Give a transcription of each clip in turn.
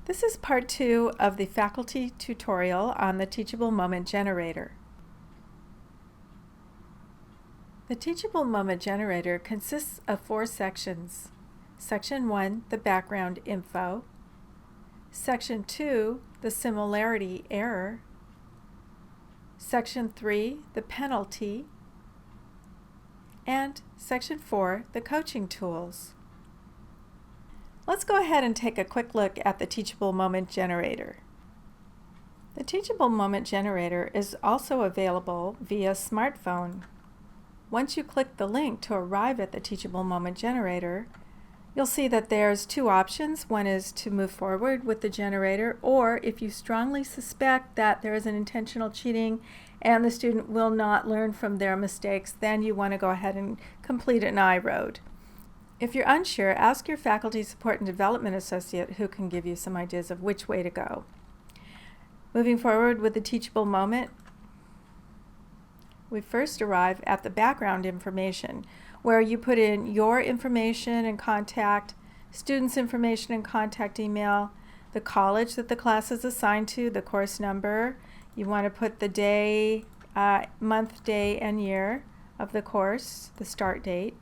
This is part 2 of the faculty tutorial on the Teachable Moment Generator. The Teachable Moment Generator consists of 4 sections. Section 1, the background info. Section 2, the similarity error. Section 3, the penalty. And Section 4, the coaching tools. Let's go ahead and take a quick look at the Teachable Moment Generator. The Teachable Moment Generator is also available via smartphone. Once you click the link to arrive at the Teachable Moment Generator, you'll see that there's 2 options. One is to move forward with the generator, or if you strongly suspect that there is an intentional cheating and the student will not learn from their mistakes, then you want to go ahead and complete an I-road. If you're unsure, ask your Faculty Support and Development Associate who can give you some ideas of which way to go. Moving forward with the Teachable Moment, we first arrive at the background information, where you put in your information and contact, students' information and contact email, the college that the class is assigned to, the course number. You want to put the day, month, day, and year of the course, the start date.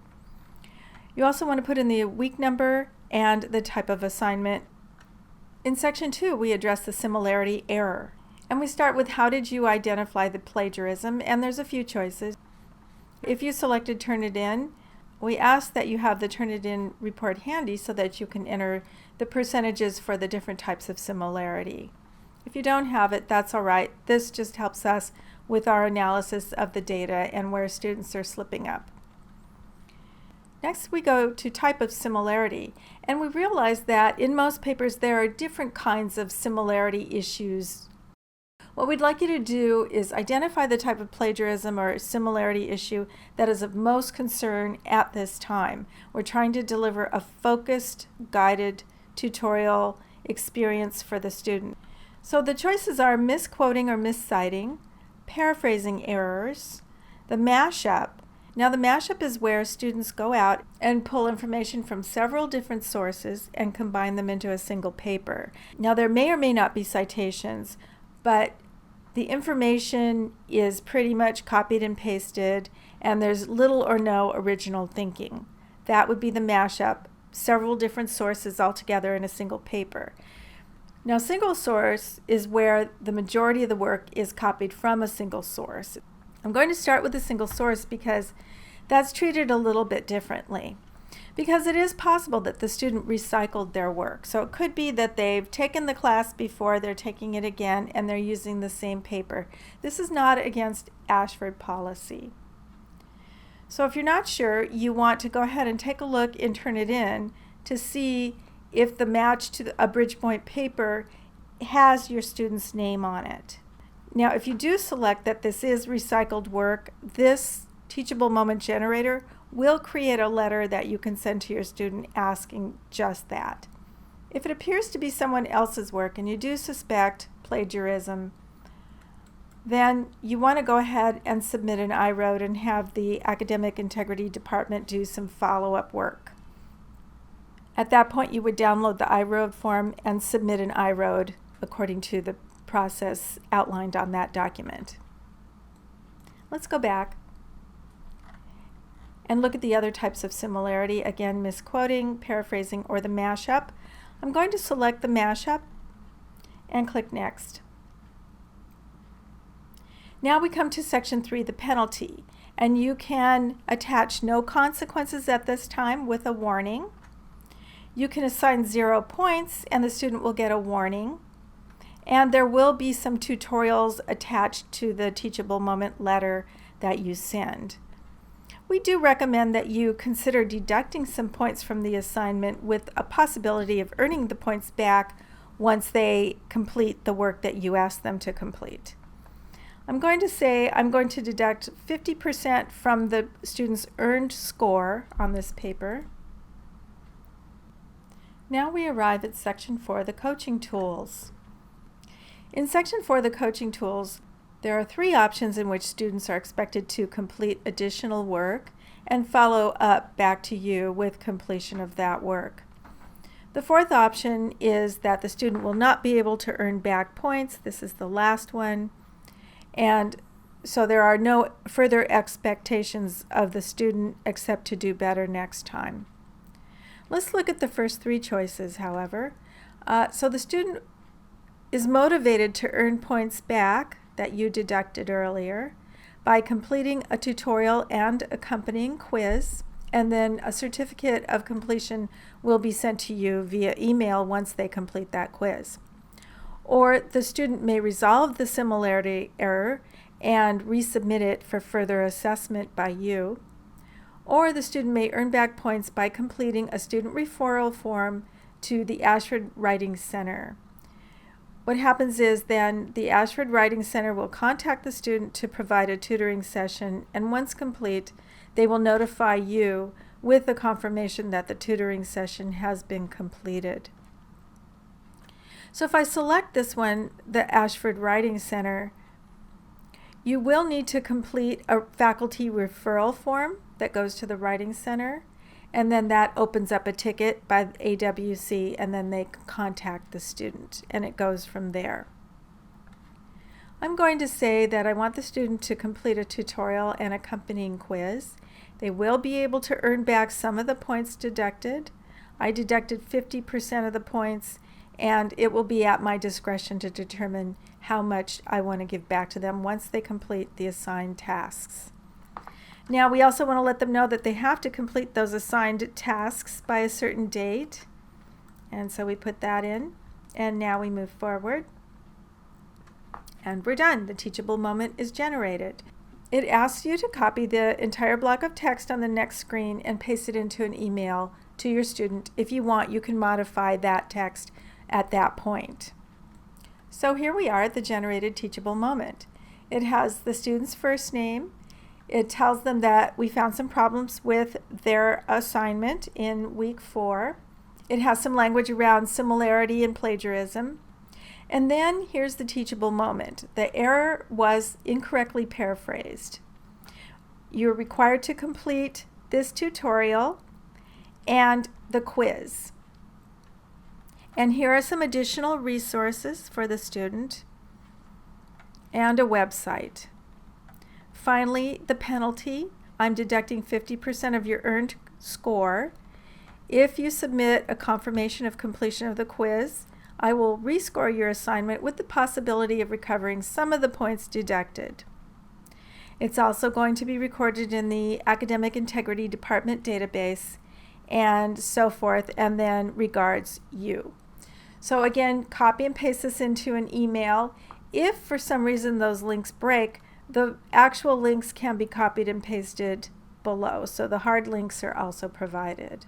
You also want to put in the week number and the type of assignment. In Section 2, we address the similarity error. And we start with how did you identify the plagiarism, and there's a few choices. If you selected Turnitin, we ask that you have the Turnitin report handy so that you can enter the percentages for the different types of similarity. If you don't have it, that's all right. This just helps us with our analysis of the data and where students are slipping up. Next, we go to type of similarity, and we realize that in most papers there are different kinds of similarity issues. What we'd like you to do is identify the type of plagiarism or similarity issue that is of most concern at this time. We're trying to deliver a focused, guided tutorial experience for the student. So the choices are misquoting or misciting, paraphrasing errors, the mashup. Now the mashup is where students go out and pull information from several different sources and combine them into a single paper. Now there may or may not be citations, but the information is pretty much copied and pasted, and there's little or no original thinking. That would be the mashup, several different sources all together in a single paper. Now single source is where the majority of the work is copied from a single source. I'm going to start with a single source because that's treated a little bit differently. Because it is possible that the student recycled their work. So it could be that they've taken the class before, they're taking it again, and they're using the same paper. This is not against Ashford policy. So if you're not sure, you want to go ahead and take a look and Turnitin to see if the match to a Bridgepoint paper has your student's name on it. Now, if you do select that this is recycled work, this Teachable Moment Generator will create a letter that you can send to your student asking just that. If it appears to be someone else's work and you do suspect plagiarism, then you want to go ahead and submit an I-road and have the Academic Integrity Department do some follow-up work. At that point, you would download the I-road form and submit an I-road according to the process outlined on that document. Let's go back and look at the other types of similarity. Again, misquoting, paraphrasing, or the mashup. I'm going to select the mashup and click Next. Now we come to Section 3, the penalty, and you can attach no consequences at this time with a warning. You can assign 0 points and the student will get a warning. And there will be some tutorials attached to the Teachable Moment letter that you send. We do recommend that you consider deducting some points from the assignment with a possibility of earning the points back once they complete the work that you ask them to complete. I'm going to say I'm going to deduct 50% from the student's earned score on this paper. Now we arrive at Section 4, the coaching tools. In Section 4, the coaching tools, there are 3 options in which students are expected to complete additional work and follow up back to you with completion of that work. The fourth option is that the student will not be able to earn back points. This is the last one. And so there are no further expectations of the student except to do better next time. Let's look at the first three choices, however. So the student is motivated to earn points back that you deducted earlier by completing a tutorial and accompanying quiz, and then a certificate of completion will be sent to you via email once they complete that quiz. Or the student may resolve the similarity error and resubmit it for further assessment by you. Or the student may earn back points by completing a student referral form to the Ashford Writing Center. What happens is then the Ashford Writing Center will contact the student to provide a tutoring session, and once complete, they will notify you with a confirmation that the tutoring session has been completed. So if I select this one, the Ashford Writing Center, you will need to complete a faculty referral form that goes to the Writing Center, and then that opens up a ticket by AWC, and then they contact the student, and it goes from there. I'm going to say that I want the student to complete a tutorial and accompanying quiz. They will be able to earn back some of the points deducted. I deducted 50% of the points, and it will be at my discretion to determine how much I want to give back to them once they complete the assigned tasks. Now, we also want to let them know that they have to complete those assigned tasks by a certain date. And so we put that in, and now we move forward. And we're done. The teachable moment is generated. It asks you to copy the entire block of text on the next screen and paste it into an email to your student. If you want, you can modify that text at that point. So here we are at the generated teachable moment. It has the student's first name. It tells them that we found some problems with their assignment in week 4. It has some language around similarity and plagiarism. And then here's the teachable moment. The error was incorrectly paraphrased. You're required to complete this tutorial and the quiz. And here are some additional resources for the student and a website. Finally, the penalty. I'm deducting 50% of your earned score. If you submit a confirmation of completion of the quiz, I will rescore your assignment with the possibility of recovering some of the points deducted. It's also going to be recorded in the Academic Integrity Department database and so forth, and then regards you. So again, copy and paste this into an email. If for some reason those links break, the actual links can be copied and pasted below, so the hard links are also provided.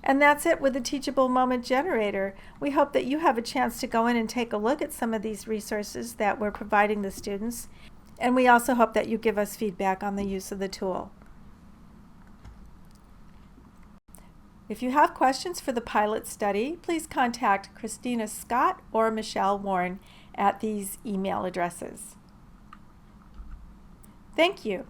And that's it with the Teachable Moment Generator. We hope that you have a chance to go in and take a look at some of these resources that we're providing the students, and we also hope that you give us feedback on the use of the tool. If you have questions for the pilot study, please contact Christina Scott or Michelle Warren at these email addresses. Thank you.